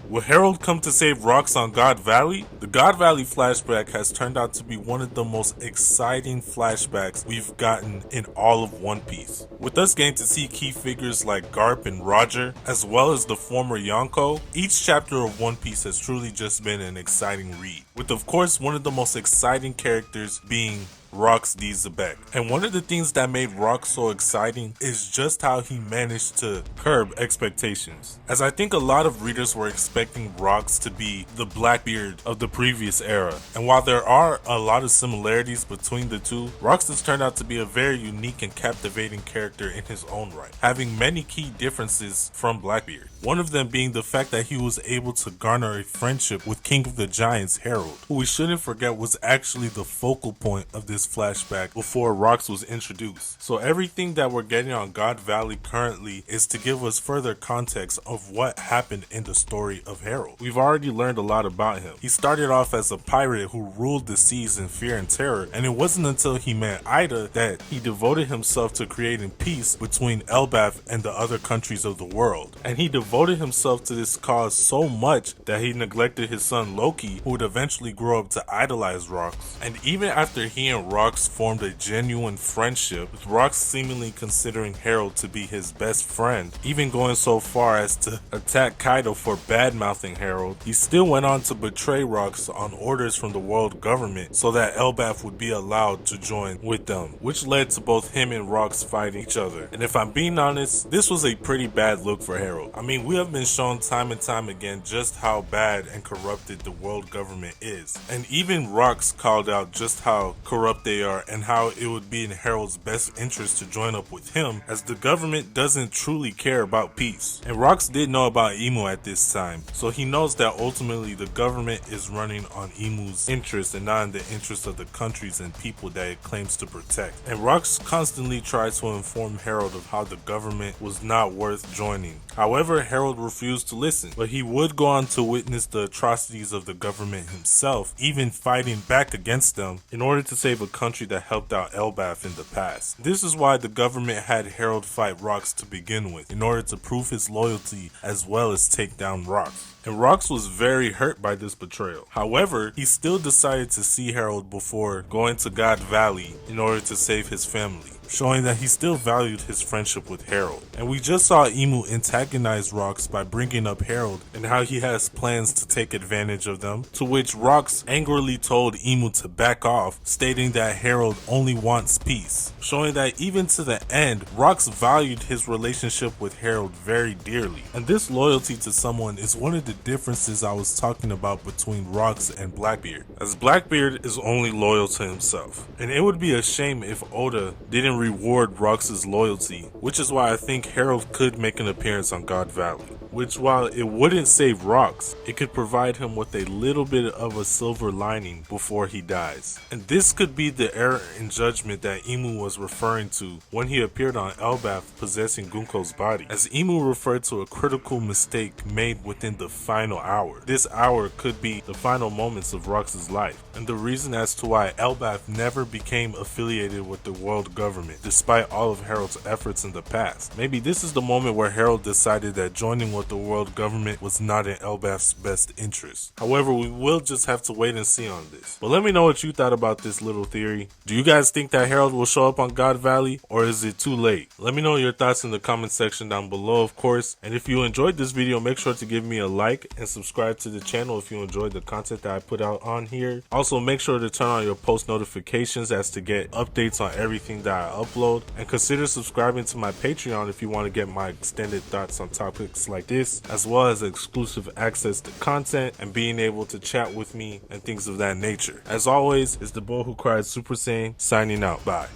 Will Harald come to save rocks on God Valley? The God Valley flashback has turned out to be one of the most exciting flashbacks we've gotten in all of One Piece. With us getting to see key figures like Garp and Roger, as well as the former Yonko, each chapter of One Piece has truly just been an exciting read. With of course one of the most exciting characters being Rox D. Zebek. And one of the things that made Rox so exciting is just how he managed to curb expectations. As I think a lot of readers were expecting Rox to be the Blackbeard of the previous era. And while there are a lot of similarities between the two, Rox has turned out to be a very unique and captivating character in his own right, having many key differences from Blackbeard. One of them being the fact that he was able to garner a friendship with King of the Giants Harald, who we shouldn't forget was actually the focal point of this flashback before Rox was introduced. So everything that we're getting on God Valley currently is to give us further context of what happened in the story of Harald. We've already learned a lot about him. He started off as a pirate who ruled the seas in fear and terror, and it wasn't until he met Ida that he devoted himself to creating peace between Elbaf and the other countries of the world. And he devoted himself to this cause so much that he neglected his son Loki, who would eventually grow up to idolize Rox. And even after he and Rox formed a genuine friendship, with Rox seemingly considering Harald to be his best friend, even going so far as to attack Kaido for bad-mouthing Harald, he still went on to betray Rox on orders from the world government so that Elbaf would be allowed to join with them, which led to both him and Rox fighting each other. And if I'm being honest, this was a pretty bad look for Harald. I mean, we have been shown time and time again just how bad and corrupted the world government is. And even Rox called out just how corrupt they are and how it would be in Harald's best interest to join up with him, as the government doesn't truly care about peace. And Rox did know about Imu at this time, so he knows that ultimately the government is running on Imu's interest and not in the interest of the countries and people that it claims to protect. And Rox constantly tries to inform Harald of how the government was not worth joining. However, Harald refused to listen, but he would go on to witness the atrocities of the government himself, even fighting back against them in order to save a country that helped out Elbaf in the past. This is why the government had Harald fight Rox to begin with, in order to prove his loyalty as well as take down Rox. And Rox was very hurt by this betrayal. However, he still decided to see Harald before going to God Valley in order to save his family, showing that he still valued his friendship with Harald. And we just saw Imu antagonize Rox by bringing up Harald and how he has plans to take advantage of them, to which Rox angrily told Imu to back off, stating that Harald only wants peace, showing that even to the end, Rox valued his relationship with Harald very dearly. And this loyalty to someone is one of the differences I was talking about between Rox and Blackbeard, as Blackbeard is only loyal to himself. And it would be a shame if Oda didn't reward Rox's loyalty, which is why I think Harald could make an appearance on God Valley, which while it wouldn't save Rox, it could provide him with a little bit of a silver lining before he dies. And this could be the error in judgment that Imu was referring to when he appeared on Elbaf possessing Gunko's body, as Imu referred to a critical mistake made within the final hour. This hour could be the final moments of Rox's life, and the reason as to why Elbaf never became affiliated with the world government despite all of Harald's efforts in the past. Maybe this is the moment where Harald decided that joining with the world government was not in Elbaf's best interest. However, we will just have to wait and see on this. But let me know what you thought about this little theory. Do you guys think that Harald will show up on God Valley, or is it too late? Let me know your thoughts in the comment section down below, of course. And if you enjoyed this video, make sure to give me a like and subscribe to the channel if you enjoyed the content that I put out on here. Also, make sure to turn on your post notifications as to get updates on everything that I upload, and consider subscribing to my Patreon if you want to get my extended thoughts on topics like this, as well as exclusive access to content and being able to chat with me and things of that nature. As always, it's the boy who cried Super Saiyan signing out. Bye.